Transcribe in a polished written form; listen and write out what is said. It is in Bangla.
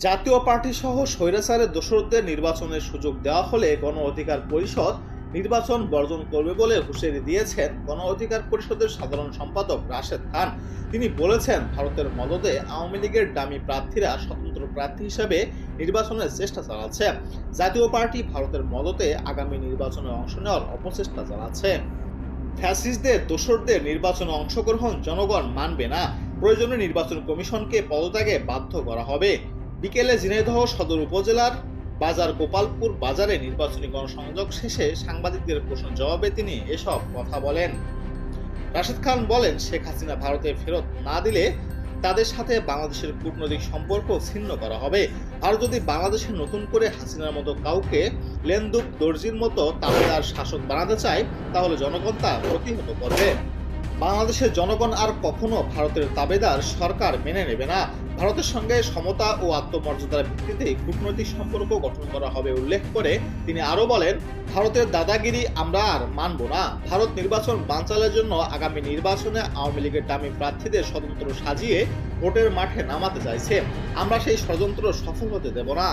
জাতীয় পার্টি সহ স্বৈরাচারের দোসরদের নির্বাচনের সুযোগ দেওয়া হলে গণ অধিকার পরিষদ নির্বাচন বর্জন করবে বলে হুঁশিয়ারি দিয়েছেন গণ অধিকার পরিষদের সাধারণ সম্পাদক রাশেদ খান। তিনি বলেছেন, ভারতের মদদে আওয়ামী লীগের ডামি প্রার্থীরা স্বতন্ত্র প্রার্থী হিসেবে নির্বাচনের চেষ্টা চালাচ্ছে। জাতীয় পার্টি ভারতের মদদে আগামী নির্বাচনে অংশ নেওয়ার অপচেষ্টা চালাচ্ছে। ফ্যাসিস্টদের দোসরদের নির্বাচনে অংশগ্রহণ জনগণ মানবে না। প্রয়োজনে নির্বাচন কমিশনকে পদত্যাগে বাধ্য করা হবে। বিকেলে ঝিনাইদহ সদর উপজেলার বাজার গোপালপুর বাজারে নির্বাচনী গণসংযোগ শেষে সাংবাদিকদের প্রশ্নের জবাবে তিনি এসব কথা বলেন। রাশেদ খান বলেন, শেখ হাসিনা ভারতে ফেরত না দিলে তাদের সাথে বাংলাদেশের কূটনৈতিক সম্পর্ক ছিন্ন করা হবে। আর যদি বাংলাদেশে নতুন করে হাসিনার মতো কাউকে লেন্দুক দর্জির মতো তাবেদার শাসক বানাতে চায়, তাহলে জনগণ তা প্রতিহত করবে। বাংলাদেশের জনগণ আর কখনো ভারতের তাবেদার সরকার মেনে নেবে না। ভারতের সঙ্গে সমতা ও আত্মমর্যাদার ভিত্তিতে কূটনৈতিক সম্পর্ক গঠন করা হবে উল্লেখ করে তিনি আরো বলেন, ভারতের দাদাগিরি আমরা আর মানব না। ভারত নির্বাচন বানচালের জন্য আগামী নির্বাচনে আওয়ামী লীগের ডামি প্রার্থীদের স্বতন্ত্র সাজিয়ে ভোটের মাঠে নামাতে চাইছে। আমরা সেই ষড়যন্ত্র সফল হতে দেব না।